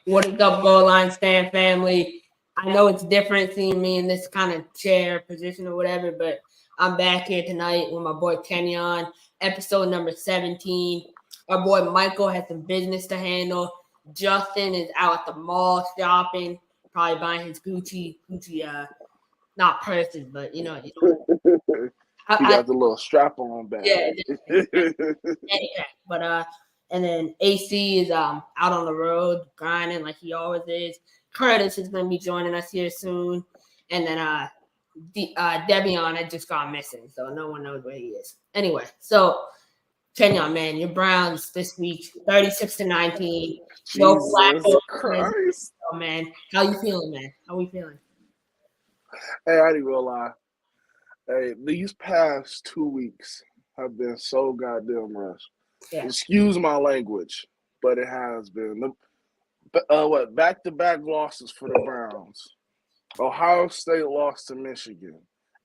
What is up, Goal Line Stand family? I know it's different seeing me in this kind of chair position or whatever, but I'm back here tonight with my boy Kenyon, episode number 17. Our boy Michael has some business to handle. Justin is out at the mall shopping, probably buying his Gucci, not purses, but he got the little strap on bag. Yeah, but and then AC is out on the road grinding like he always is. Curtis is going to be joining us here soon, and then Devion had just gone missing, so no one knows where he is. Anyway, so Kenyon, man, your Browns this week, 36-19. No Flacco. Christ. Oh, man, how you feeling, man? How we feeling? Hey, I ain't gonna lie. Hey, these past 2 weeks have been so goddamn rough. Yeah. Excuse my language, but it has been. Back-to-back losses for the Browns. Ohio State lost to Michigan.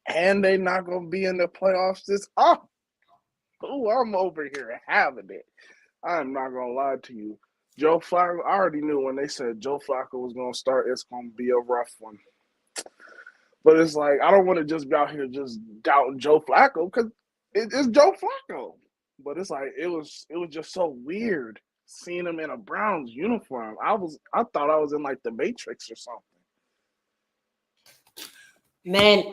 And they not going to be in the playoffs I'm over here having it. I'm not going to lie to you. Joe Flacco, I already knew when they said Joe Flacco was going to start, it's going to be a rough one. But it's like, I don't want to just be out here just doubting Joe Flacco because it's Joe Flacco. But it's like, it was just so weird seeing him in a Browns uniform. I thought I was in like the Matrix or something. Man,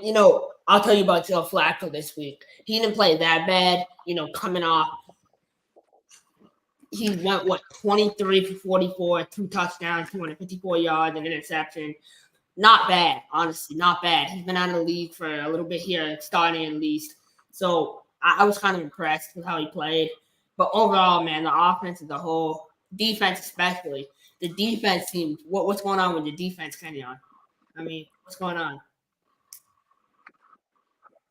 I'll tell you about Joe Flacco this week. He didn't play that bad, coming off. He went, 23 for 44, 2 touchdowns, 254 yards, and an interception. Not bad, honestly, not bad. He's been out of the league for a little bit here, starting at least. So I was kind of impressed with how he played. But overall, man, the offense as a whole, defense especially, the defense seems – what's going on with the defense, Kenyon? I mean, what's going on?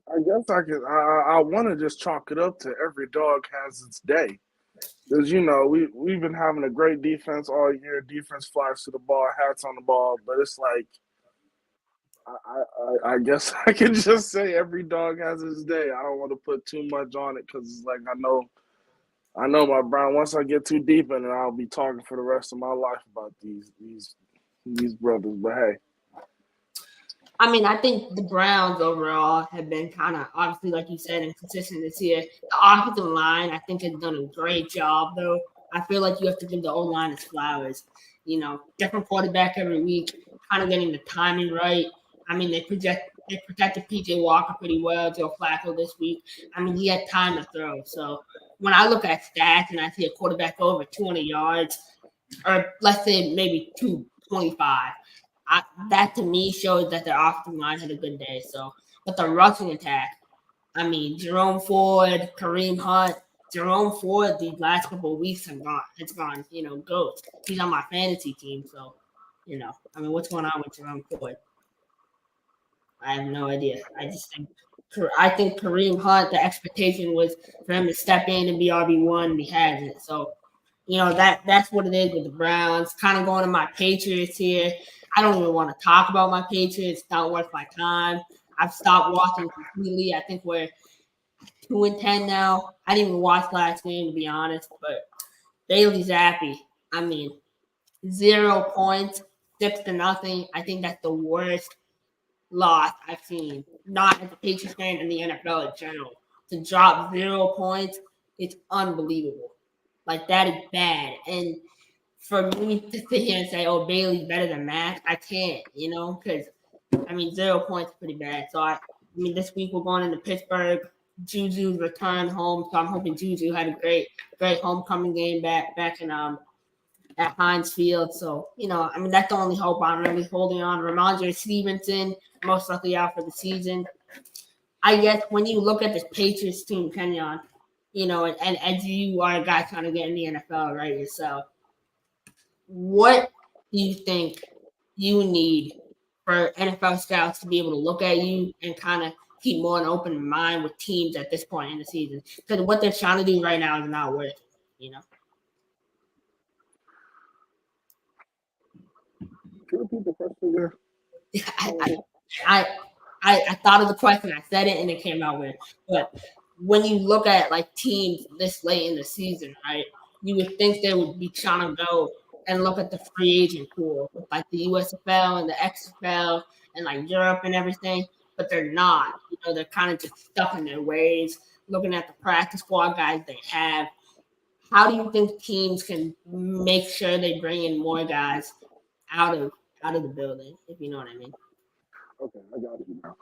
I guess I want to just chalk it up to every dog has its day. Because, we've been having a great defense all year. Defense flies to the ball, hats on the ball. But it's like, I guess I can just say every dog has its day. I don't want to put too much on it because it's like I know my Brown. Once I get too deep in it, I'll be talking for the rest of my life about these brothers. But hey. I mean, I think the Browns overall have been kind of, obviously, like you said, inconsistent this year. The offensive line, I think, has done a great job, though. I feel like you have to give the O-line its flowers. Different quarterback every week, kind of getting the timing right. I mean, they protected P.J. Walker pretty well, Joe Flacco this week. I mean, he had time to throw. So when I look at stats and I see a quarterback over 200 yards, or let's say maybe 225, that to me shows that their offensive line had a good day. So, but the rushing attack, I mean, Jerome Ford, Kareem Hunt, Jerome Ford these last couple of weeks it's gone, ghost. He's on my fantasy team, so, I mean, what's going on with Jerome Ford? I have no idea. I think Kareem Hunt, the expectation was for him to step in and be RB1, and he hasn't. So, that's what it is with the Browns. Kind of going to my Patriots here. I don't even want to talk about my Patriots. It's not worth my time. I've stopped watching completely. I think we're 2-10 now. I didn't even watch last game, to be honest. But Bailey Zappi, I mean, 0 points, 6-0. I think that's the worst loss I've seen. Not as a Patriots fan in the NFL in general. To drop 0 points, it's unbelievable. Like, that is bad. And for me to sit here and say, oh, Bailey's better than Mac, I can't, because, 0 points is pretty bad. So, this week we're going into Pittsburgh. Juju's return home, so I'm hoping Juju had a great homecoming game back in at Heinz Field. So, that's the only hope I'm really holding on. Ramondre Stevenson, most likely out for the season. I guess when you look at this Patriots team, Kenyon, and as you are a guy trying to get in the NFL, right, yourself, what do you think you need for NFL scouts to be able to look at you and kind of keep more an open mind with teams at this point in the season? Because what they're trying to do right now is not worth it, Can you repeat the question there? I thought of the question, I said it, and it came out weird. But when you look at like teams this late in the season, right, you would think they would be trying to go and look at the free agent pool with like the USFL and the XFL and like Europe and everything, but they're not. They're kind of just stuck in their ways, looking at the practice squad guys they have. How do you think teams can make sure they bring in more guys out of the building, if you know what I mean? Okay, I got you now.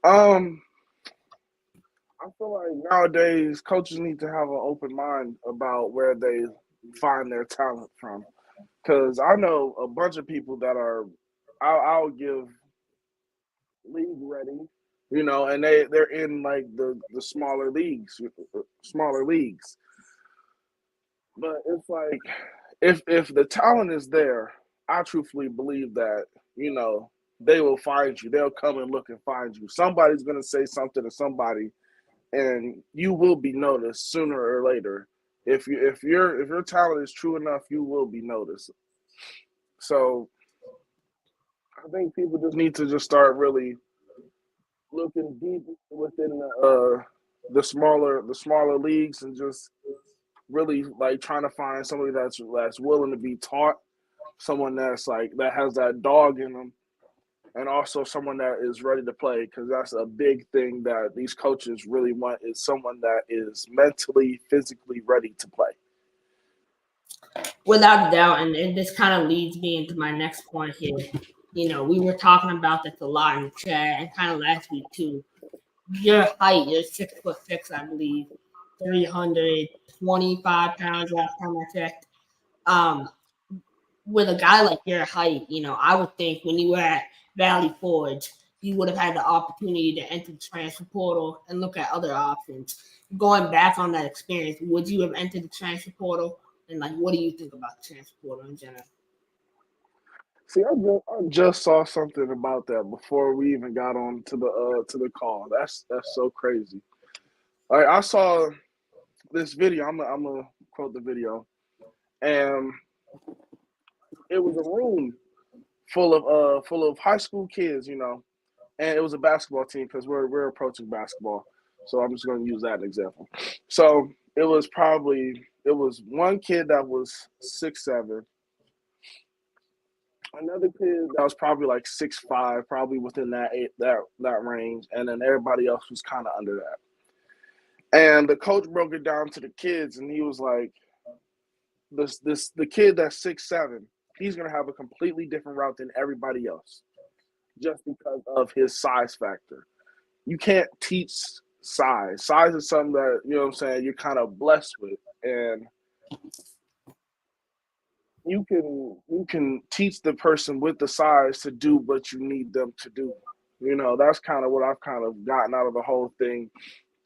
Um, I feel like nowadays coaches need to have an open mind about where they find their talent from. Because I know a bunch of people that are, I'll give league ready, and they're in like the smaller leagues. But it's like if the talent is there, I truthfully believe that they will find you. They'll come and look and find you. Somebody's gonna say something to somebody, and you will be noticed sooner or later. If your talent is true enough, you will be noticed. So I think people just need to just start really looking deep within the smaller leagues and just really like trying to find somebody that's willing to be taught, someone that's like that has that dog in them, and also someone that is ready to play, because that's a big thing that these coaches really want, is someone that is mentally, physically ready to play. Without a doubt, and this kind of leads me into my next point here. We were talking about this a lot in the chat and kind of last week too. Your height, you're 6'6", I believe, 325 pounds last time I checked. Um, with a guy like your height, I would think when you were at Valley Forge, you would have had the opportunity to enter the transfer portal and look at other options. Going back on that experience, would you have entered the transfer portal? And like, what do you think about the transfer portal in general? See, I just saw something about that before we even got on to the call. That's so crazy. Like, I saw this video. I'm gonna quote the video, and it was a room full of high school kids, and it was a basketball team because we're approaching basketball. So I'm just going to use that example. So it was one kid that was 6'7", another kid that was probably like 6'5", probably within that range, and then everybody else was kind of under that. And the coach broke it down to the kids, and he was like, the kid that's 6'7", he's gonna have a completely different route than everybody else, just because of his size factor. You can't teach size. Size is something that, what I'm saying, you're kind of blessed with. And you can teach the person with the size to do what you need them to do. That's kind of what I've kind of gotten out of the whole thing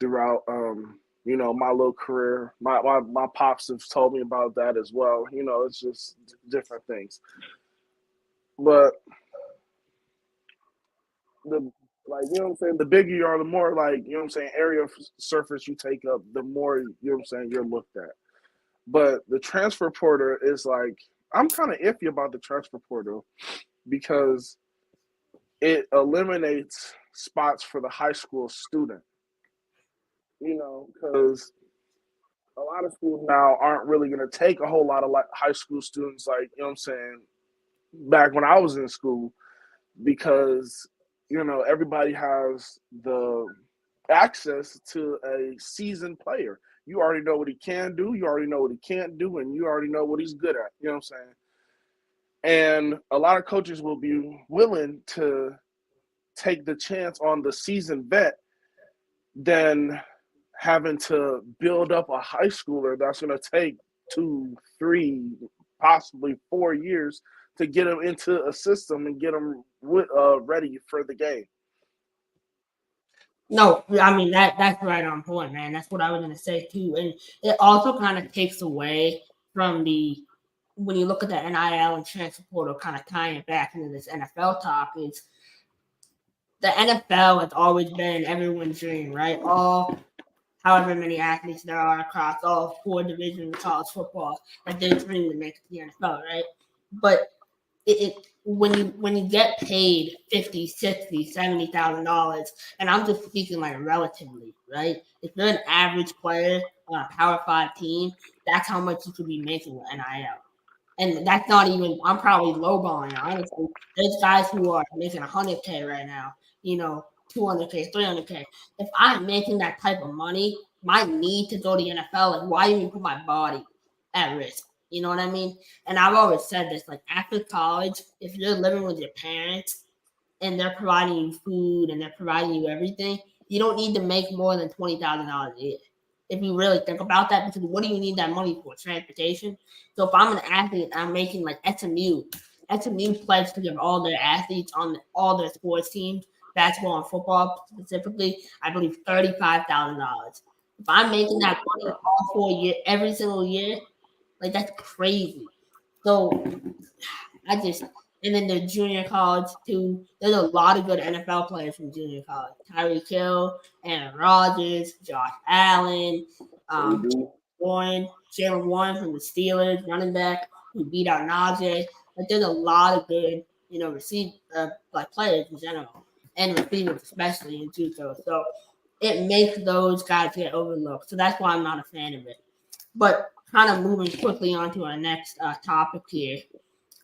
throughout my little career. My pops have told me about that as well. It's just different things. But the like, what I'm saying, the bigger you are, the more, like, what I'm saying, area of surface you take up, the more, what I'm saying, you're looked at. But the transfer portal is like, I'm kind of iffy about the transfer portal because it eliminates spots for the high school student. Because a lot of schools now aren't really going to take a whole lot of like high school students, like, what I'm saying, back when I was in school, because everybody has the access to a seasoned player. You already know what he can do, you already know what he can't do, and you already know what he's good at. You know what I'm saying? And a lot of coaches will be willing to take the chance on the seasoned vet than having to build up a high schooler that's going to take 2, 3, possibly 4 years to get them into a system and get them ready for the game. No, I mean that's right on point, man. That's what I was gonna say too, and it also kind of takes away from the when you look at the NIL and transfer portal, kind of tying it back into this NFL talk. Is the NFL has always been everyone's dream, right? All however many athletes there are across all 4 divisions of college football, like they dream to make it to the NFL, right? But when you get paid $50, $60, $70,000, and I'm just speaking like relatively, right? If you're an average player on a Power 5 team, that's how much you could be making with NIL. And that's not even, I'm probably lowballing, honestly. There's guys who are making 100K right now, 200K, 300K. If I'm making that type of money, my need to go to the NFL, like, why even put my body at risk? You know what I mean? And I've always said this, like, after college, if you're living with your parents and they're providing you food and they're providing you everything, you don't need to make more than $20,000 a year. If you really think about that, because what do you need that money for? Transportation. So if I'm an athlete, I'm making like SMU. SMU pledged to give all their athletes on all their sports teams, basketball and football specifically, I believe $35,000. If I'm making that money all 4 years, every single year, like that's crazy. So and then the junior college too. There's a lot of good NFL players from junior college. Tyreek Hill, Aaron Rodgers, Josh Allen, Jalen Warren from the Steelers, running back who beat out Najee. Like there's a lot of good, like players in general, and receivers especially in JUCO. So it makes those guys get overlooked. So that's why I'm not a fan of it. But kind of moving quickly on to our next topic here.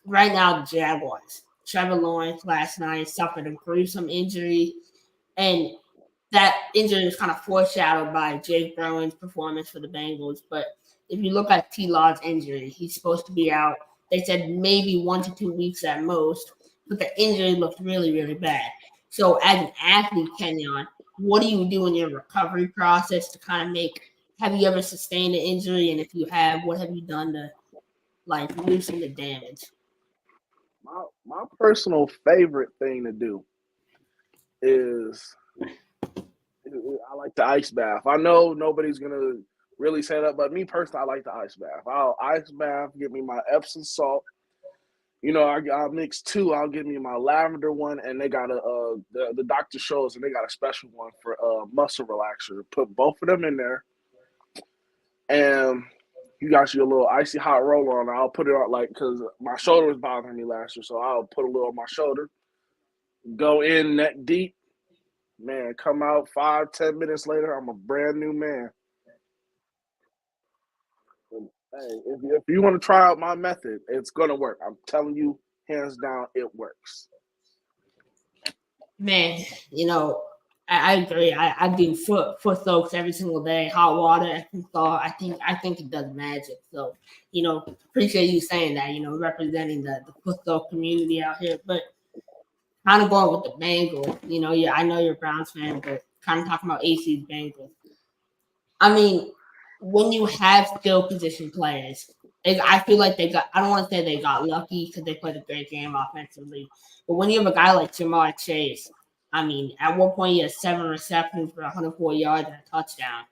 Right now, the Jaguars. Trevor Lawrence last night suffered a gruesome injury, and that injury was kind of foreshadowed by Jake Bruin's performance for the Bengals. But if you look at T. Law's injury, he's supposed to be out. They said maybe 1 to 2 weeks at most, but the injury looked really, really bad. So as an athlete, Kenyon, what do you do in your recovery process to kind of have you ever sustained an injury? And if you have, what have you done to like loosen the damage? My personal favorite thing to do is I like the ice bath. I know nobody's gonna really say that, but me personally, I like the ice bath. I'll ice bath, get me my Epsom salt. I'll mix two. I'll give me my lavender one, and they got the doctor shows, and they got a special one for muscle relaxer. Put both of them in there, and you got your little icy hot roller on. I'll put it on because my shoulder was bothering me last year, so I'll put a little on my shoulder, go in neck deep, man, come out 5-10 minutes later, I'm a brand new man. And, hey, if you want to try out my method, it's gonna work. I'm telling you, hands down, it works. Man, I agree. I do foot soaks every single day, hot water, Epsom salt. I think it does magic. So, appreciate you saying that, representing the foot soak community out here. But kind of going with the Bengals, I know you're a Browns fan, but kind of talking about AC's Bengals. I mean, when you have skill position players, I feel like I don't want to say they got lucky because they played a great game offensively. But when you have a guy like Jamar Chase, I mean, at one point he had 7 receptions for 104 yards and a touchdown.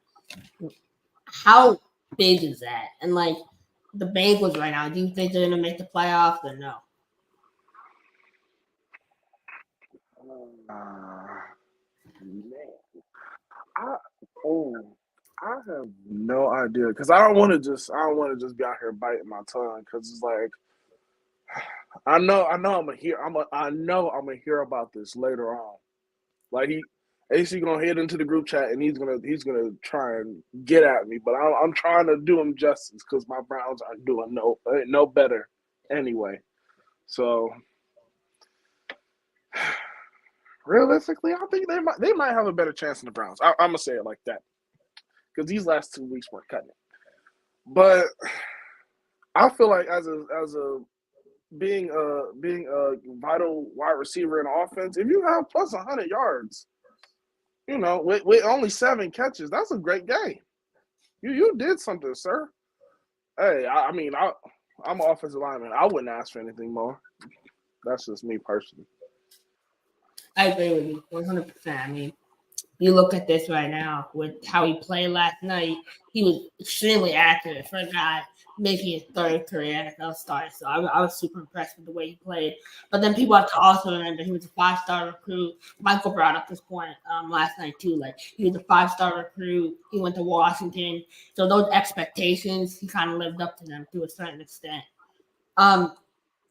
How big is that? And like the Bengals right now, do you think they're going to make the playoffs or no? Man, I have no idea because I don't want to just be out here biting my tongue because it's like I know I'm gonna hear about this later on. Like AC gonna head into the group chat and he's gonna try and get at me, but I'm trying to do him justice because my Browns are doing no better anyway. So realistically, I think they might have a better chance than the Browns. I'm gonna say it like that because these last 2 weeks weren't cutting it. But I feel like as a being a vital wide receiver in offense, if you have plus 100 yards, with only 7 catches, that's a great game. You did something, sir. Hey, I'm an offensive lineman. I wouldn't ask for anything more. That's just me personally. I agree with you 100%. I mean, you look at this right now with how he played last night. He was extremely accurate for a guy making his 3rd career NFL start. So I was super impressed with the way he played. But then people have to also remember he was a 5-star recruit. Michael brought up this point last night too. Like he was a 5-star recruit. He went to Washington. So those expectations, he kind of lived up to them to a certain extent.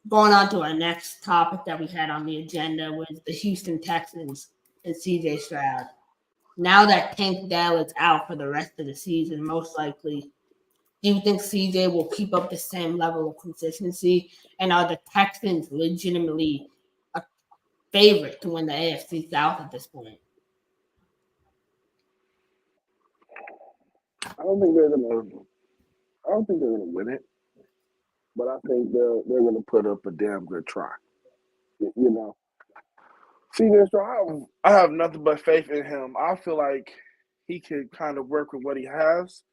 going on to our next topic that we had on the agenda was the Houston Texans and CJ Stroud. Now that Tank Dell is out for the rest of the season, most likely, do you think CJ will keep up the same level of consistency? And are the Texans legitimately a favorite to win the AFC South at this point? I don't think they're gonna. I don't think they're gonna win it, but I think they're gonna put up a damn good try. You know, CJ Stroud, I have nothing but faith in him. I feel like he can kind of work with what he has.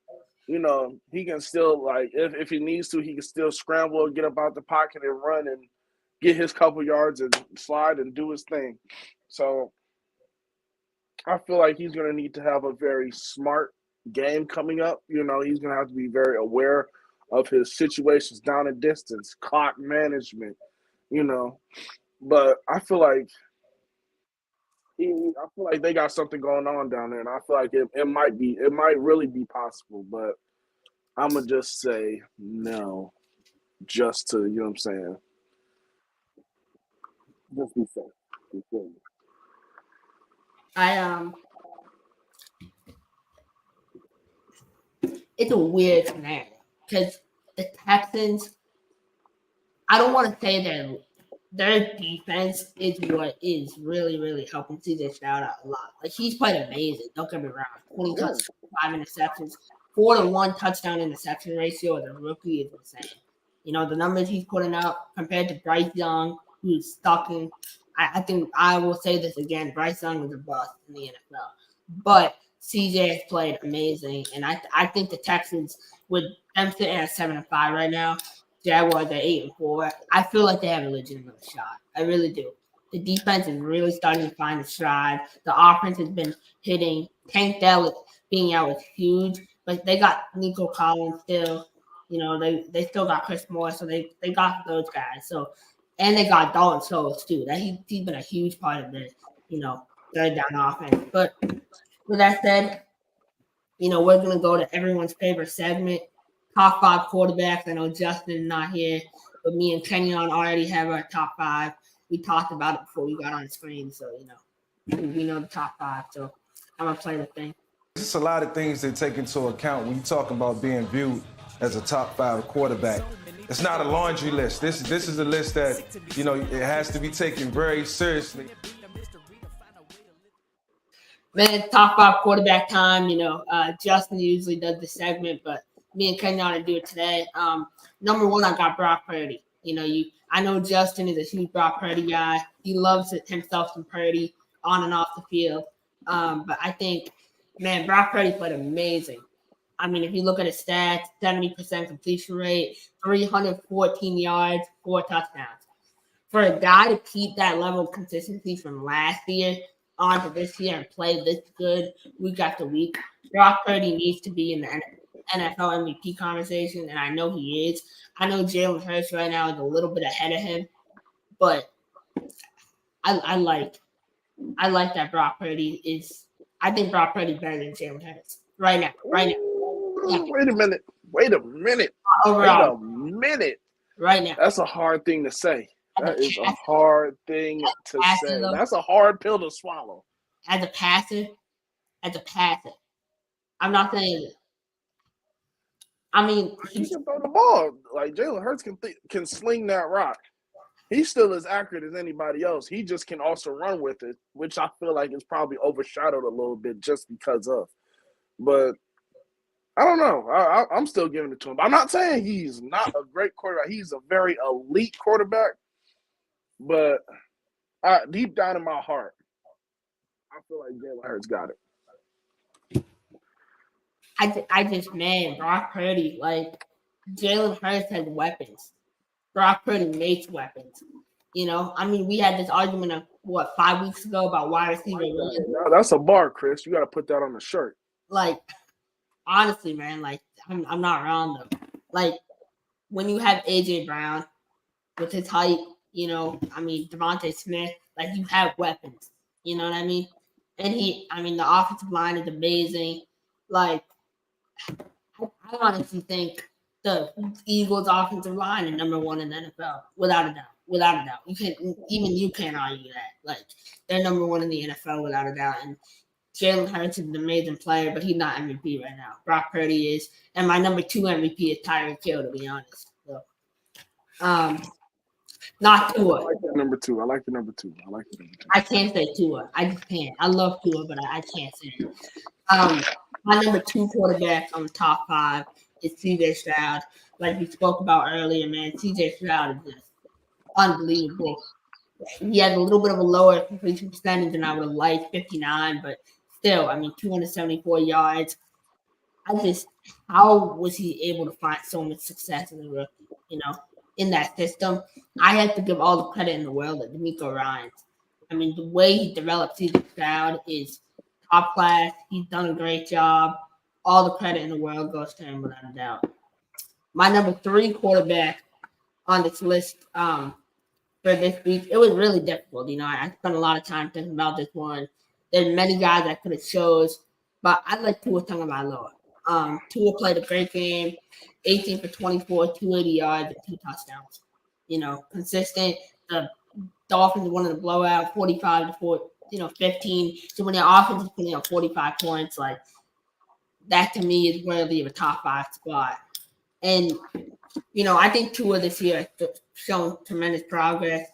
He can still like if he needs to, he can still scramble, get up out the pocket and run and get his couple yards and slide and do his thing. So I feel like he's going to need to have a very smart game coming up. He's going to have to be very aware of his situations down and distance, clock management, But I feel like they got something going on down there, and I feel like it might really be possible, but I'm gonna just say no, just to you know what I'm saying. Just be safe. It's a weird scenario because the Texans, I don't want to say that their defense is what is really, really helping CJ Stroud out a lot. Like, he's played amazing. Don't get me wrong. 20 touchdowns, 5 interceptions, 4-to-1 touchdown interception ratio as a rookie is insane. The numbers he's putting up compared to Bryce Young, who's stuck in. I think I will say this again. Bryce Young was a bust in the NFL. But CJ has played amazing. And I think the Texans, with them sitting at 7-5 right now, Jaguars are 8-4. I feel like they have a legitimate shot. I really do. The defense is really starting to find a stride. The offense has been hitting. Tank Dell being out is huge, but they got Nico Collins still. They still got Chris Moore, so they got those guys. So, and they got Dalton Schultz too. He's been a huge part of the third down offense. But with that said, we're gonna go to everyone's favorite segment. Top 5 quarterbacks. I know Justin is not here, but me and Kenyon already have our top 5. We talked about it before we got on the screen, so we know the top 5. So I'm gonna play the thing. There's a lot of things to take into account when you talk about being viewed as a top 5 quarterback. It's not a laundry list. This is a list that it has to be taken very seriously. Man, top 5 quarterback time. Justin usually does the segment, but me and Kenyon do it today. Number 1, I got Brock Purdy. I know Justin is a huge Brock Purdy guy. He loves himself some Purdy on and off the field. But I think, man, Brock Purdy played amazing. I mean, if you look at his stats, 70% completion rate, 314 yards, 4 touchdowns. For a guy to keep that level of consistency from last year onto this year and play this good week after week, Brock Purdy needs to be in the NFL MVP conversation, and I know he is. I know Jalen Hurts right now is a little bit ahead of him, but I like that Brock Purdy is. I think Brock Purdy is better than Jalen Hurts right now. Yeah. Wait a minute. Overall, Wait a minute. Right now. That's a hard thing to say. That is a hard thing to say. That's a hard pill to swallow. As a passer, I'm not saying it. I mean, he can throw the ball. Like, Jalen Hurts can sling that rock. He's still as accurate as anybody else. He just can also run with it, which I feel like is probably overshadowed a little bit just because of. But I don't know. I'm still giving it to him. I'm not saying he's not a great quarterback. He's a very elite quarterback. But deep down in my heart, I feel like Jalen Hurts got it. Man, Brock Purdy, like, Jalen Hurts has weapons. Brock Purdy makes weapons. I mean, we had this argument of 5 weeks ago about wide receiver. That's a bar, Chris. You got to put that on the shirt. Like, honestly, man, like, I'm not wrong though. Like, when you have AJ Brown with his height, I mean, Devontae Smith, like, you have weapons. You know what I mean? And the offensive line is amazing. Like, I honestly think the Eagles' offensive line is number one in the NFL, without a doubt. Without a doubt, you can't argue that. Like they're number one in the NFL without a doubt. And Jalen Hurts is an amazing player, but he's not MVP right now. Brock Purdy is, and my number 2 MVP is Tyreek Hill, to be honest. So, not Tua. I like the number two. I can't say Tua. I just can't. I love Tua, but I can't say it. My number 2 quarterback on the top 5 is CJ Stroud. Like we spoke about earlier, man, CJ Stroud is just unbelievable. He had a little bit of a lower completion percentage than I would have liked, 59, but still, I mean, 274 yards. How was he able to find so much success in the rookie, in that system? I have to give all the credit in the world to D'Amico Ryans. I mean, the way he developed CJ Stroud is top class. He's done a great job. All the credit in the world goes to him without a doubt. My number 3 quarterback on this list for this week, it was really difficult. I spent a lot of time thinking about this one. There's many guys I could have chose, but I like Tua Tagovailoa. Tua played a great game, 18 for 24, 280 yards, and 2 touchdowns. Consistent. The Dolphins won in the blowout, 45 to 15. So when your offense is putting up 45 points, like that to me is worthy of a top 5 spot. And I think Tua this year has shown tremendous progress.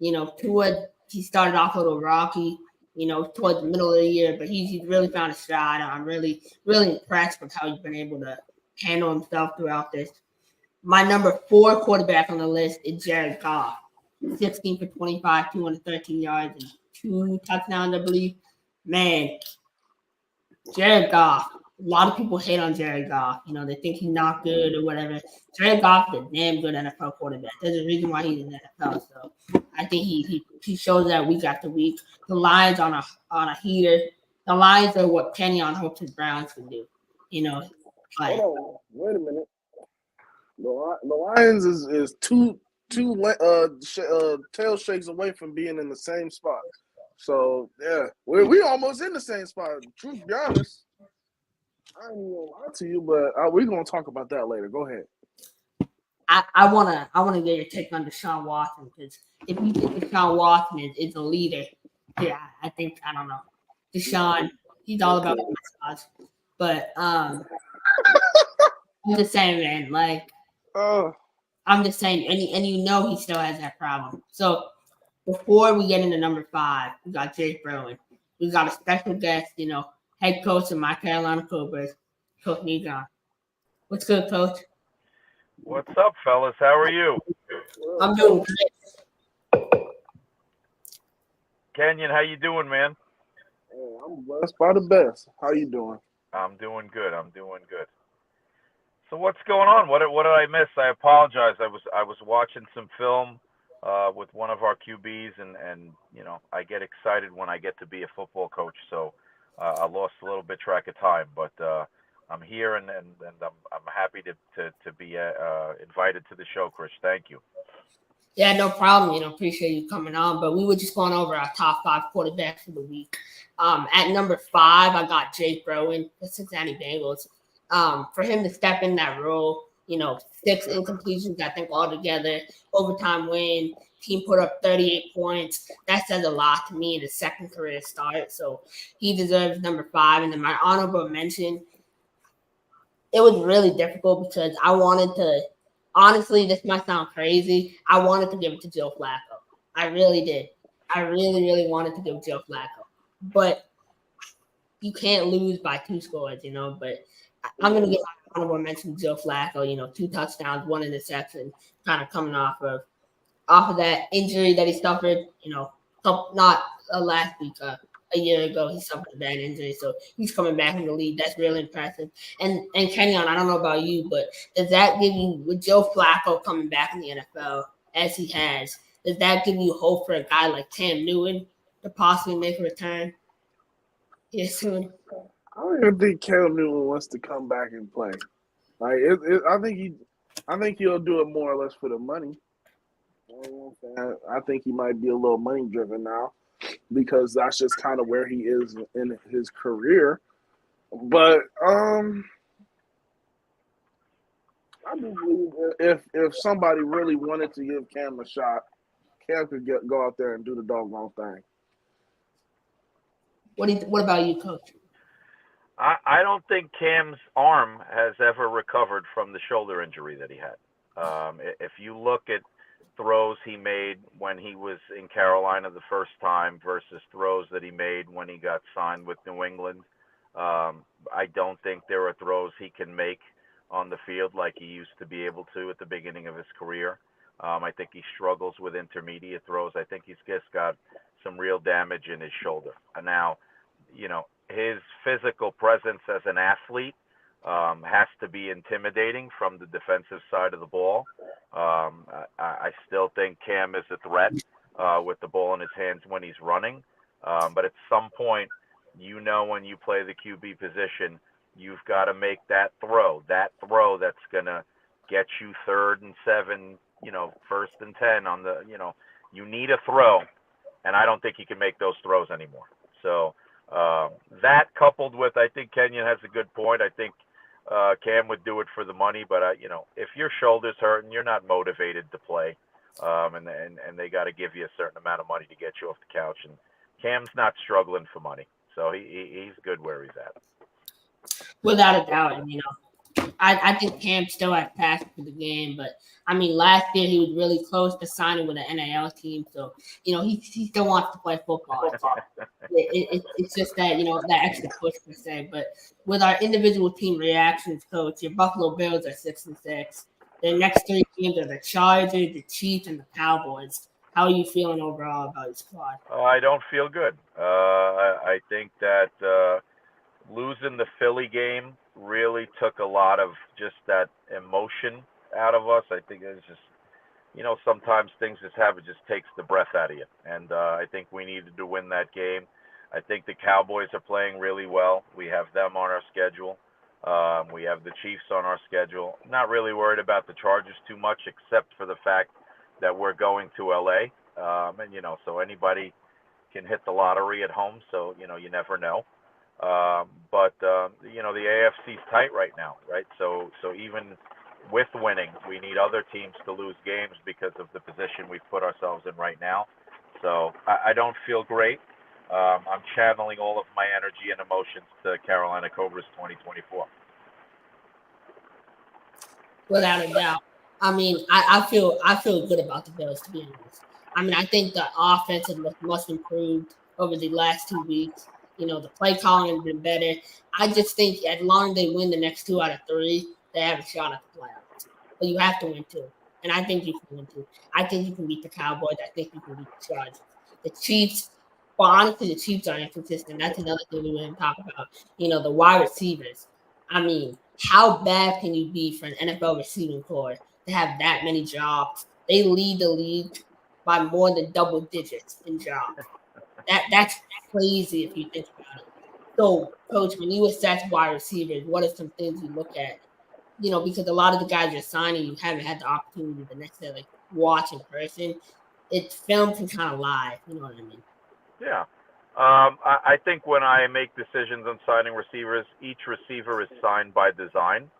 Tua, he started off a little rocky, towards the middle of the year, but he's really found a stride. I'm really, really impressed with how he's been able to handle himself throughout this. My number 4 quarterback on the list is Jared Goff. 16 for 25, 213 yards, and 2 touchdowns, I believe. Man, Jared Goff. A lot of people hate on Jared Goff. They think he's not good or whatever. Jared Goff is a damn good NFL quarterback. There's a reason why he's in the NFL. So I think he shows that week after week. The Lions on a heater. The Lions are what Kenyon hopes his Browns can do. Hold on, wait a minute. The Lions is two tail shakes away from being in the same spot. So yeah, we almost in the same spot. Truth be honest. I ain't even gonna lie to you, but we're gonna talk about that later. Go ahead. I wanna get your take on Deshaun Watson, because if you think Deshaun Watson is a leader, yeah, I don't know. Deshaun, he's all about massage. But I'm just saying, man, like I'm just saying, and he still has that problem. So before we get into number 5, we got Jake Bruin. We got a special guest, head coach of my Carolina Cobras, Coach Negon. What's good, Coach? What's up, fellas? How are you? I'm doing great. Kenyon, how you doing, man? Hey, I'm blessed by the best. How you doing? I'm doing good. So what's going on? What did I miss? I apologize. I was watching some film with one of our QBs, and I get excited when I get to be a football coach. So I lost a little bit track of time, but I'm here, and I'm happy to be invited to the show, Chris. Thank you. Yeah, no problem. Appreciate you coming on. But we were just going over our top 5 quarterbacks for the week. At number 5, I got Jake Bruin, the Cincinnati Bengals. For him to step in that role, 6 incompletions, I think altogether, overtime win, team put up 38 points. That says a lot to me in his second career start. So he deserves number 5. And then my honorable mention, it was really difficult because I wanted to, honestly, this might sound crazy, I wanted to give it to Joe Flacco. I really did. I really, really wanted to give Joe Flacco. But you can't lose by 2 scores, But I'm going to give my honorable mention to Joe Flacco, 2 touchdowns, 1 interception, kind of coming off of that injury that he suffered, not last week, a year ago, he suffered a bad injury, so he's coming back in the league. That's really impressive. And Kenyon, I don't know about you, but does that give you, with Joe Flacco coming back in the NFL as he has, does that give you hope for a guy like Cam Newton to possibly make a return here soon? I don't even think Cam Newton wants to come back and play. Like I think he'll do it more or less for the money. I think he might be a little money driven now, because that's just kind of where he is in his career. But I do believe that if somebody really wanted to give Cam a shot, Cam could go out there and do the doggone thing. What about you, Coach? I don't think Cam's arm has ever recovered from the shoulder injury that he had. If you look at throws he made when he was in Carolina the first time versus throws that he made when he got signed with New England, I don't think there are throws he can make on the field like he used to be able to at the beginning of his career. I think he struggles with intermediate throws. I think he's just got some real damage in his shoulder. And now, his physical presence as an athlete has to be intimidating from the defensive side of the ball. I still think Cam is a threat with the ball in his hands when he's running. But at some point, when you play the QB position, you've got to make that throw that's going to get you 3rd and 7, 1st and 10 on the, you need a throw. And I don't think he can make those throws anymore. So that coupled with, I think Kenyon has a good point. I think Cam would do it for the money, but if your shoulder's hurting, you're not motivated to play, and they got to give you a certain amount of money to get you off the couch. And Cam's not struggling for money, so he's good where he's at. Without a doubt, and I think Cam still has passion for the game, but last year he was really close to signing with an NAL team, so he still wants to play football. It's just that that extra push per se. But with our individual team reactions, Coach, your Buffalo Bills are 6-6. Their next 3 games are the Chargers, the Chiefs, and the Cowboys. How are you feeling overall about your squad? I don't feel good. I think that losing the Philly game really took a lot of just that emotion out of us. I think it's just, sometimes things just takes the breath out of you. And I think we needed to win that game. I think the Cowboys are playing really well. We have them on our schedule. We have the Chiefs on our schedule. Not really worried about the Chargers too much, except for the fact that we're going to LA. So anybody can hit the lottery at home. So, you never know. But the AFC's tight right now, right? So even with winning, we need other teams to lose games because of the position we've put ourselves in right now. So I don't feel great. I'm channeling all of my energy and emotions to Carolina Cobras 2024. Without a doubt. I feel good about the Bills, to be honest. I think the offense has looked much improved over the last 2 weeks. The play calling has been better. I just think as long as they win the next 2 out of 3, they have a shot at the playoffs. But you have to win 2. And I think you can win 2. I think you can beat the Cowboys. I think you can beat the Chargers. The Chiefs, well, honestly, the Chiefs are inconsistent. That's another thing we didn't talk about. The wide receivers. How bad can you be for an NFL receiving corps to have that many jobs? They lead the league by more than double digits in jobs. That's crazy if you think about it. So, Coach, when you assess wide receivers, what are some things you look at? Because a lot of the guys you're signing, you haven't had the opportunity to necessarily watch in person. Film can kind of lie. You know what I mean? Yeah. I think when I make decisions on signing receivers, each receiver is signed by design.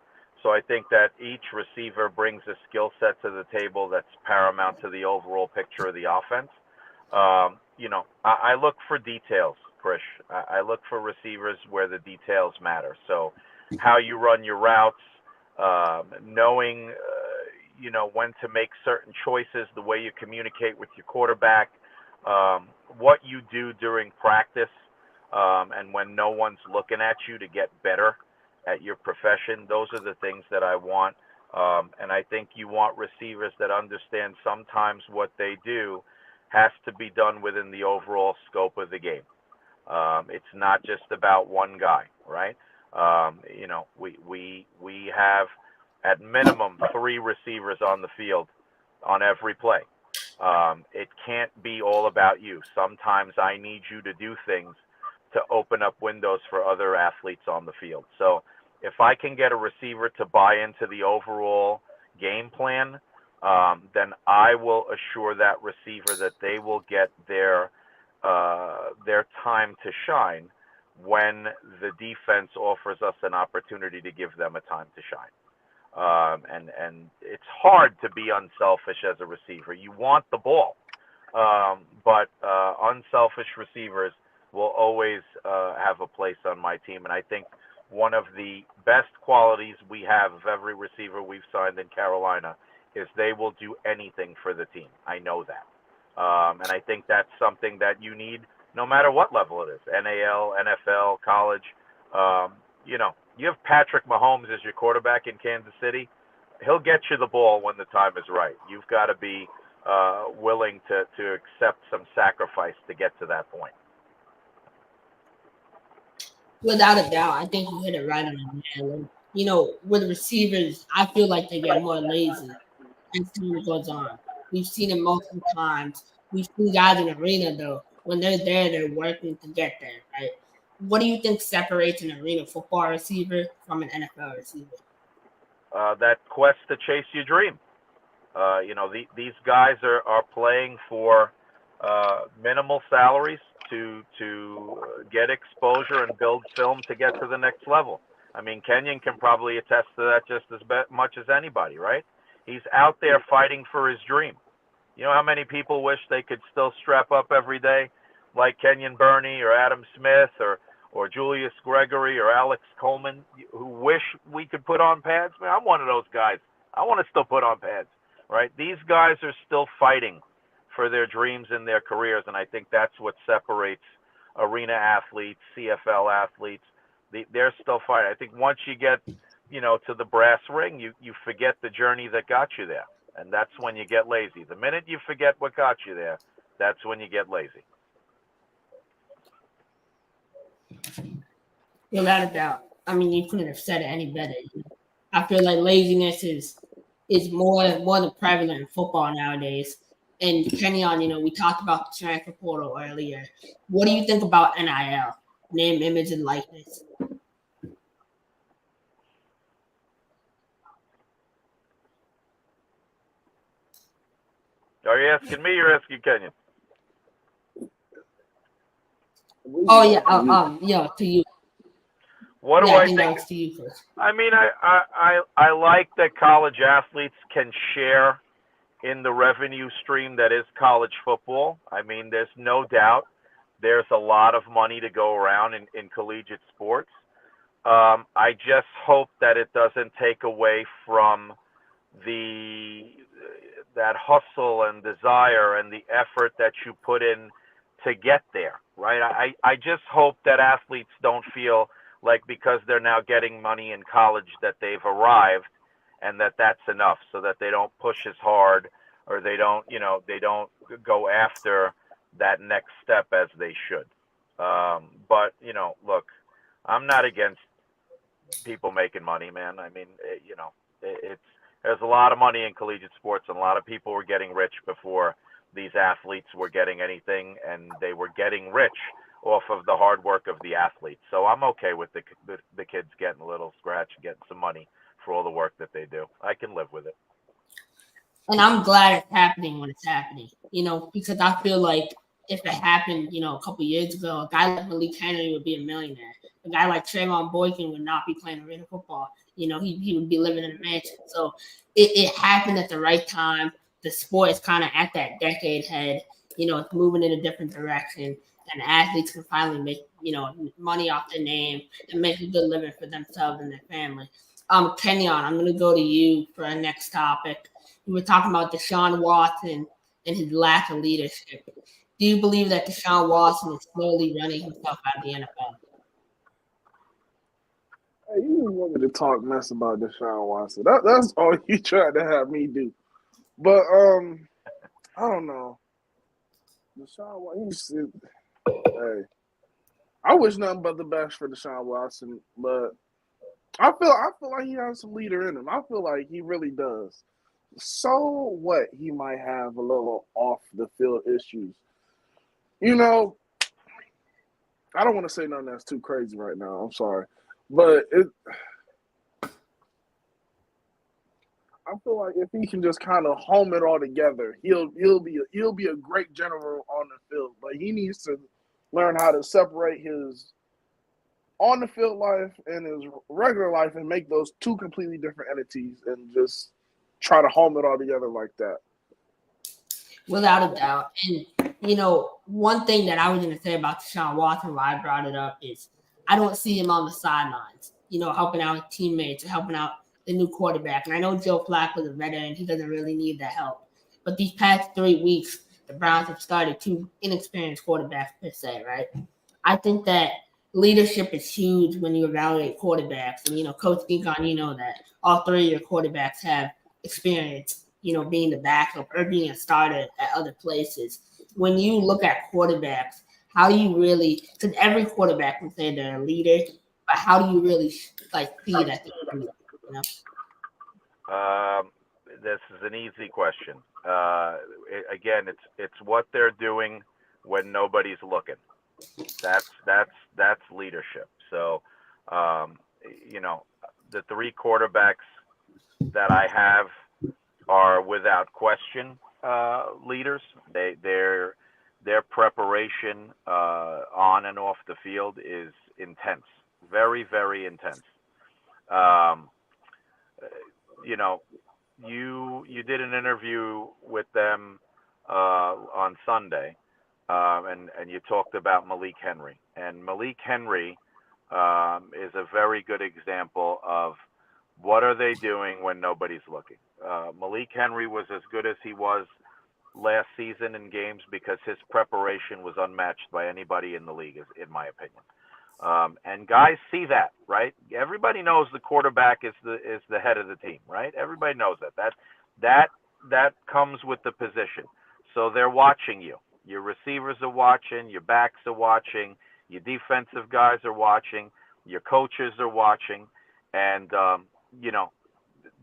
So I think that each receiver brings a skill set to the table that's paramount to the overall picture of the offense. I look for details, Krish. I look for receivers where the details matter. So how you run your routes, knowing, when to make certain choices, the way you communicate with your quarterback, what you do during practice, and when no one's looking at you to get better at your profession. Those are the things that I want. And I think you want receivers that understand sometimes what they do has to be done within the overall scope of the game. It's not just about one guy, right? We have at minimum 3 receivers on the field on every play. It can't be all about you. Sometimes I need you to do things to open up windows for other athletes on the field. So if I can get a receiver to buy into the overall game plan, then I will assure that receiver that they will get their time to shine when the defense offers us an opportunity to give them a time to shine. And it's hard to be unselfish as a receiver. You want the ball, but unselfish receivers will always have a place on my team. And I think one of the best qualities we have of every receiver we've signed in Carolina is they will do anything for the team. I know that. And I think that's something that you need no matter what level it is, NAL, NFL, college. You have Patrick Mahomes as your quarterback in Kansas City. He'll get you the ball when the time is right. You've got to be willing to accept some sacrifice to get to that point. Without a doubt, I think you hit it right on the nail. With receivers, I feel like they get more lazy as time goes on. We've seen it multiple times. We've seen guys in the arena, though. When they're there, they're working to get there, right? What do you think separates an arena football receiver from an NFL receiver? That quest to chase your dream. These guys are playing for minimal salaries to get exposure and build film to get to the next level. I mean, Kenyon can probably attest to that just as much as anybody, right? He's out there fighting for his dream. You know how many people wish they could still strap up every day like Kenyon Burney or Adam Smith or Julius Gregory or Alex Coleman, who wish we could put on pads? Man, I'm one of those guys. I want to still put on pads, right? These guys are still fighting for their dreams and their careers, and I think that's what separates arena athletes, CFL athletes. They're still fighting. I think once you get, to the brass ring, you forget the journey that got you there, and that's when you get lazy. The minute you forget what got you there, that's when you get lazy. Without a doubt. I mean, you couldn't have said it any better. I feel like laziness is more prevalent in football nowadays. And Kenyon, we talked about the transfer portal earlier. What do you think about NIL, name, image, and likeness? Are you asking me or you're asking Kenyon? Oh yeah, to you. What do I think? That was to you first. I mean, I like that college athletes can share in the revenue stream that is college football. I mean, there's no doubt there's a lot of money to go around in collegiate sports. I just hope that it doesn't take away from that hustle and desire and the effort that you put in to get there, right? I just hope that athletes don't feel like because they're now getting money in college that they've arrived and that's enough, so that they don't push as hard or they don't go after that next step as they should. But, look, I'm not against people making money, man. I mean, there's a lot of money in collegiate sports, and a lot of people were getting rich before these athletes were getting anything, and they were getting rich off of the hard work of the athletes. So I'm okay with the kids getting a little scratch and getting some money for all the work that they do. I can live with it. And I'm glad it's happening when it's happening, because I feel like if it happened, a couple years ago, a guy like Malik Henry would be a millionaire. A guy like Trayvon Boykin would not be playing arena football. He would be living in a mansion. So it happened at the right time. The sport is kind of at that decade head. It's moving in a different direction. And athletes can finally make, money off their name and make a good living for themselves and their family. Kenyon, I'm going to go to you for our next topic. We were talking about Deshaun Watson and his lack of leadership. Do you believe that Deshaun Watson is slowly running himself out of the NFL? Hey, you just want me to talk mess about Deshaun Watson. That's all you tried to have me do. But I don't know. Deshaun Watson, hey, I wish nothing but the best for Deshaun Watson, but I feel like he has some leader in him. I feel like he really does. So what? He might have a little off the field issues. I don't want to say nothing that's too crazy right now. I'm sorry, but I feel like if he can just kind of home it all together, he'll be a great general on the field. But he needs to learn how to separate his on the field life and his regular life and make those two completely different entities and just try to home it all together like that. Without a doubt. And, one thing that I was going to say about Deshaun Watson, why I brought it up, is I don't see him on the sidelines, helping out his teammates or helping out the new quarterback. And I know Joe Flacco's a veteran. He doesn't really need that help. But these past 3 weeks, the Browns have started two inexperienced quarterbacks per se, right? I think that leadership is huge when you evaluate quarterbacks. And, Coach Deacon, that all three of your quarterbacks have experience, being the backup or being a starter at other places. When you look at quarterbacks, how do you really, because every quarterback can say they're a leader, but how do you really see that they're a leader, This is an easy question. Again, it's what they're doing when nobody's looking. That's leadership. So, the three quarterbacks that I have are without question leaders. Their preparation on and off the field is intense, very, very intense. You did an interview with them on Sunday, and you talked about Malik Henry. And Malik Henry is a very good example of what are they doing when nobody's looking. Malik Henry was as good as he was last season in games because his preparation was unmatched by anybody in the league, in my opinion. And guys see that, right? Everybody knows the quarterback is the head of the team, right? Everybody knows that comes with the position. So they're watching you. Your receivers are watching, your backs are watching, your defensive guys are watching, your coaches are watching, and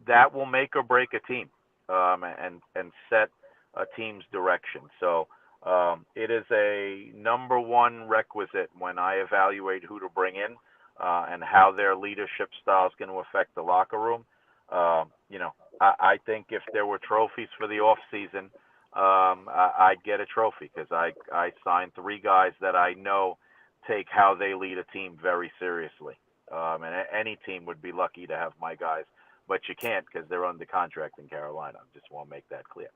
that will make or break a team, and set a team's direction. So it is a number one requisite when I evaluate who to bring in and how their leadership style is going to affect the locker room. I think if there were trophies for the off season, I'd get a trophy because I signed three guys that I know take how they lead a team very seriously. And any team would be lucky to have my guys, but you can't because they're under contract in Carolina. I just want to make that clear.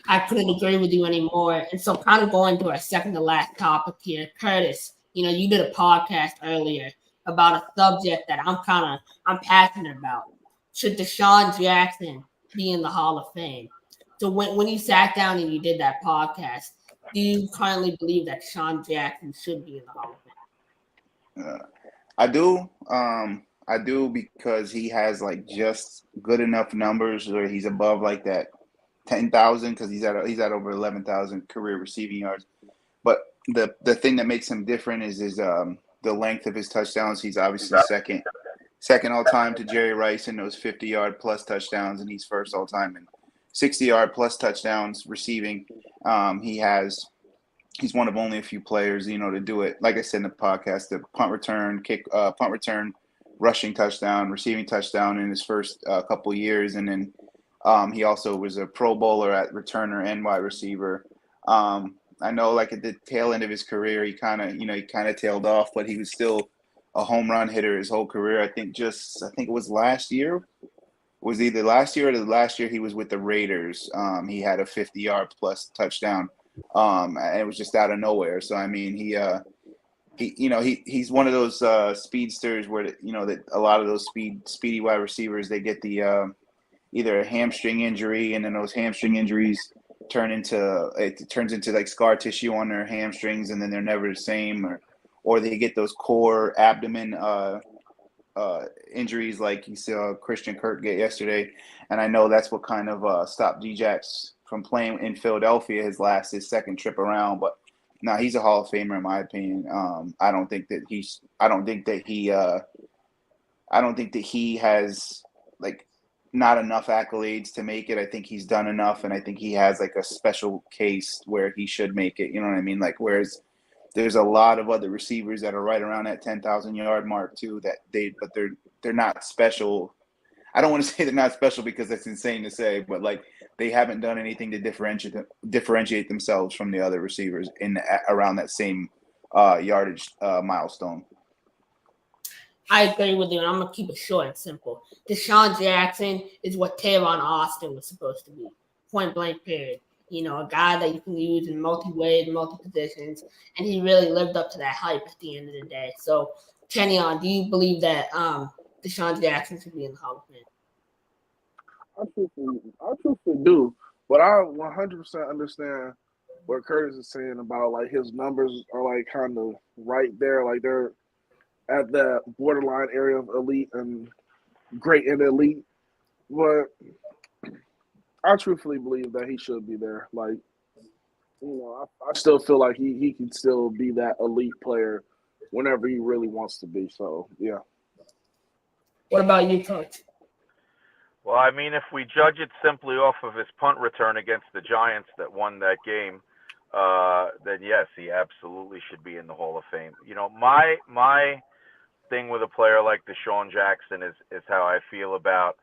I couldn't agree with you anymore. And so kind of going to our second to last topic here, Curtis, you did a podcast earlier about a subject that I'm passionate about. Should Deshaun Jackson be in the Hall of Fame? So when you sat down and you did that podcast, do you currently believe that Deshaun Jackson should be in the Hall of Fame? I do. I do because he has just good enough numbers where he's above that 10,000 because he's at over 11,000 career receiving yards. But the thing that makes him different is the length of his touchdowns. He's obviously second all time to Jerry Rice in those 50-yard plus touchdowns, and he's first all time in 60-yard plus touchdowns receiving. He's one of only a few players, to do it. Like I said in the podcast, the punt return, rushing touchdown, receiving touchdown in his first couple years, and then he also was a Pro Bowler at returner and wide receiver. I know, at the tail end of his career, he kind of tailed off, but he was still a home run hitter his whole career. I think it was last year. It was either last year or the last year he was with the Raiders. He had a 50-yard plus touchdown. And it was just out of nowhere. So I mean, he's one of those speedsters where that a lot of those speedy wide receivers, they get the either a hamstring injury, and then those hamstring injuries turns into scar tissue on their hamstrings, and then they're never the same, or they get those core abdomen injuries like you saw Christian Kirk get yesterday. And I know that's what kind of stopped D-Jax from playing in Philadelphia his second trip around. But no, he's a Hall of Famer in my opinion. I don't think that he has not enough accolades to make it. I think he's done enough, and I think he has a special case where he should make it. You know what I mean? Whereas there's a lot of other receivers that are right around that 10,000 yard mark too. But they're not special. I don't want to say they're not special because that's insane to say, but they haven't done anything to differentiate themselves from the other receivers around that same yardage milestone. I agree with you, and I'm gonna keep it short and simple. Deshaun Jackson is what Tavon Austin was supposed to be. Point blank, period. A guy that you can use in multi ways, multi positions, and he really lived up to that hype at the end of the day. So, Kenyon, do you believe that Deshaun Jackson should be in the Hall of Fame? I truthfully do, but I 100% understand what Curtis is saying about like his numbers are like kind of right there, like they're at that borderline area of elite and great and elite. But I truthfully believe that he should be there. Like, I still feel like he can still be that elite player whenever he really wants to be. So, yeah. What about you, Coach? Well, I mean, if we judge it simply off of his punt return against the Giants that won that game, then yes, he absolutely should be in the Hall of Fame. My thing with a player like Deshaun Jackson is how I feel about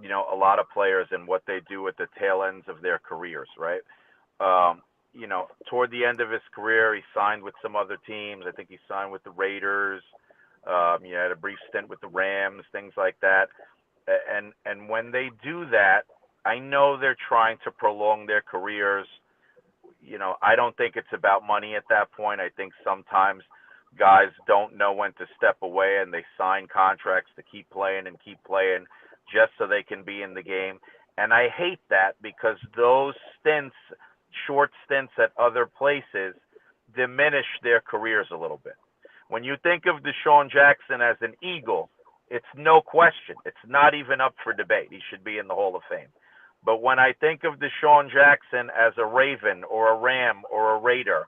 a lot of players and what they do at the tail ends of their careers, right? Toward the end of his career, he signed with some other teams. I think he signed with the Raiders. He had a brief stint with the Rams, things like that. And when they do that, I know they're trying to prolong their careers. I don't think it's about money at that point. I think sometimes guys don't know when to step away and they sign contracts to keep playing just so they can be in the game. And I hate that because those short stints at other places, diminish their careers a little bit. When you think of Deshaun Jackson as an Eagle, it's no question. It's not even up for debate. He should be in the Hall of Fame. But when I think of Deshaun Jackson as a Raven or a Ram or a Raider,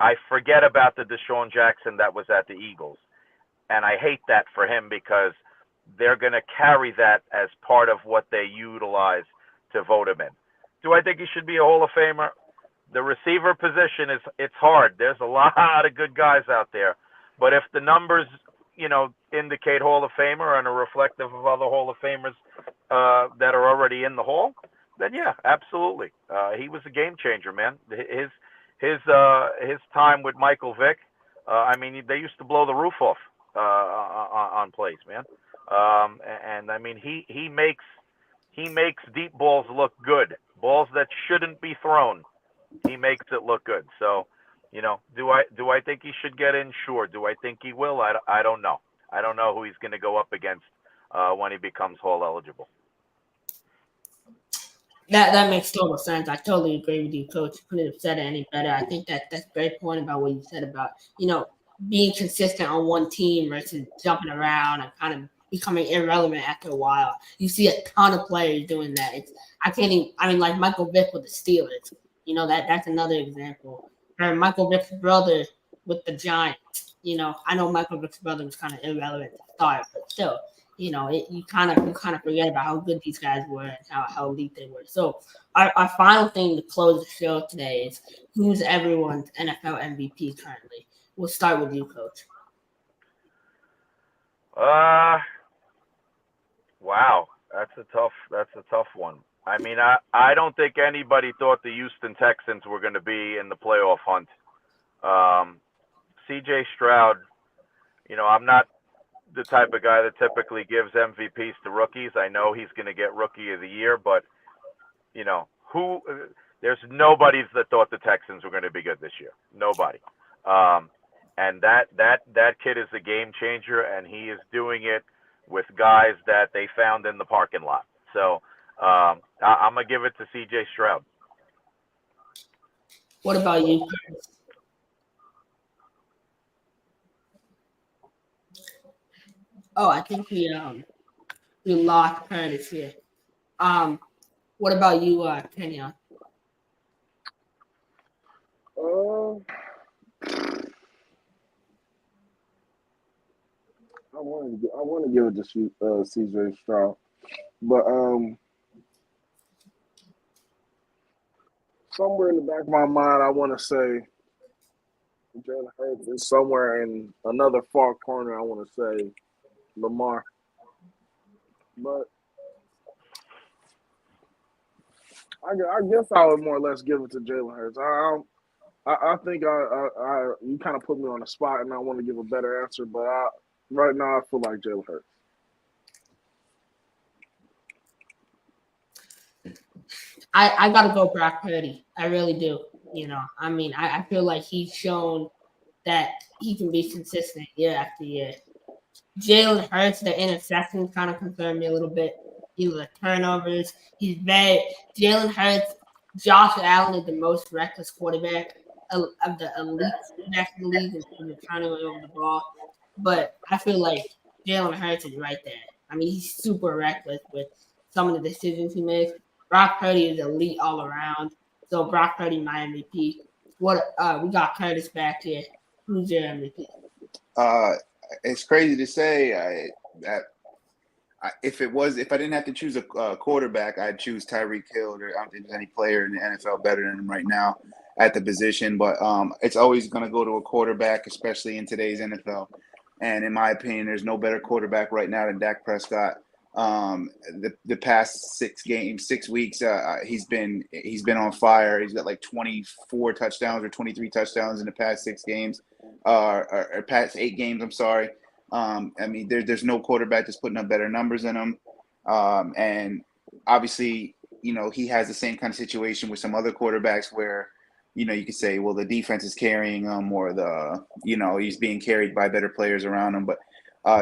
I forget about the Deshaun Jackson that was at the Eagles. And I hate that for him because they're going to carry that as part of what they utilize to vote him in. Do I think he should be a Hall of Famer? The receiver position it's hard. There's a lot of good guys out there. But if the numbers, indicate Hall of Famer and are reflective of other Hall of Famers that are already in the Hall, then yeah, absolutely. He was a game changer, man. His time with Michael Vick, they used to blow the roof off on plays, man. And I mean, he makes deep balls look good. Balls that shouldn't be thrown, he makes it look good. So, do I think he should get in? Sure. Do I think he will? I don't know. I don't know who he's going to go up against when he becomes Hall eligible. That makes total sense. I totally agree with you, Coach. You couldn't have said it any better. I think that's a great point about what you said about, being consistent on one team versus jumping around and kind of becoming irrelevant after a while. You see a ton of players doing that. Like Michael Vick with the Steelers. That's another example. Or Michael Vick's brother with the Giants. I know Michael Vick's brother was kind of irrelevant to start, but still, you kind of forget about how good these guys were and how elite they were. So our final thing to close the show today is who's everyone's NFL MVP currently. We'll start with you, Coach. Wow, that's a tough one. I mean, I don't think anybody thought the Houston Texans were going to be in the playoff hunt. C.J. Stroud, I'm not the type of guy that typically gives MVPs to rookies. I know he's going to get Rookie of the Year, but there's nobody that thought the Texans were going to be good this year. Nobody. And that kid is a game changer, and he is doing it with guys that they found in the parking lot. So I'm going to give it to C.J. Stroud. What about you, Curtis? Oh, I think we lost Curtis here. What about you, Kenyon? I want to give it to C.J. Stroud, but somewhere in the back of my mind, I want to say Jalen Hurts, and somewhere in another far corner, I want to say Lamar. But I guess I would more or less give it to Jalen Hurts. I think you kind of put me on the spot, and I want to give a better answer, but right now I feel like Jalen Hurts. I gotta go Brock Purdy. I really do. I mean, I feel like he's shown that he can be consistent year after year. Jalen Hurts, the interceptions kind of concern me a little bit. The turnovers. He's bad. Jalen Hurts, Josh Allen is the most reckless quarterback of the elite quarterbacks in the league in turning over the ball. But I feel like Jalen Hurts is right there. I mean, he's super reckless with some of the decisions he makes. Brock Purdy is elite all around. So Brock Purdy, my MVP. We got Curtis back here. Who's your MVP? It's crazy to say if I didn't have to choose a quarterback, I'd choose Tyreek Hill. I don't think there's any player in the NFL better than him right now at the position. But it's always going to go to a quarterback, especially in today's NFL. And in my opinion, there's no better quarterback right now than Dak Prescott. The past 6 weeks, he's been on fire. He's got like 24 touchdowns or 23 touchdowns in the past 6 games, or past 8 games. I'm sorry. I mean, there's no quarterback that's putting up better numbers than him. And obviously, he has the same kind of situation with some other quarterbacks where, you could say, well, the defense is carrying him, or he's being carried by better players around him. But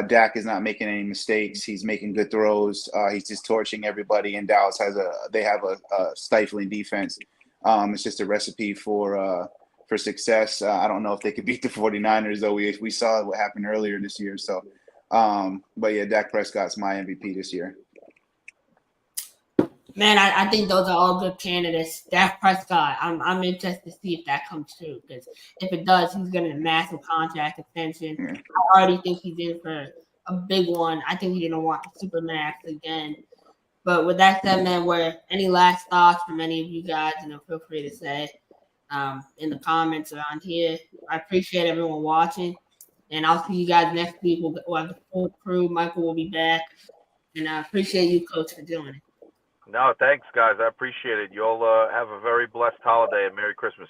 Dak is not making any mistakes. He's making good throws. He's just torching everybody. And Dallas have a stifling defense. It's just a recipe for success. I don't know if they could beat the 49ers, though. We saw what happened earlier this year. So, but yeah, Dak Prescott's my MVP this year. Man, I think those are all good candidates. Dak Prescott, I'm interested to see if that comes true, because if it does, he's getting a massive contract extension. Yeah. I already think he's in for a big one. I think he's going to want the Supermax again. But with that said, man, any last thoughts from any of you guys, feel free to say in the comments around here. I appreciate everyone watching, and I'll see you guys next week. We'll have the full crew. Michael will be back, and I appreciate you, Coach, for doing it. No, thanks, guys. I appreciate it. You'll have a very blessed holiday and Merry Christmas.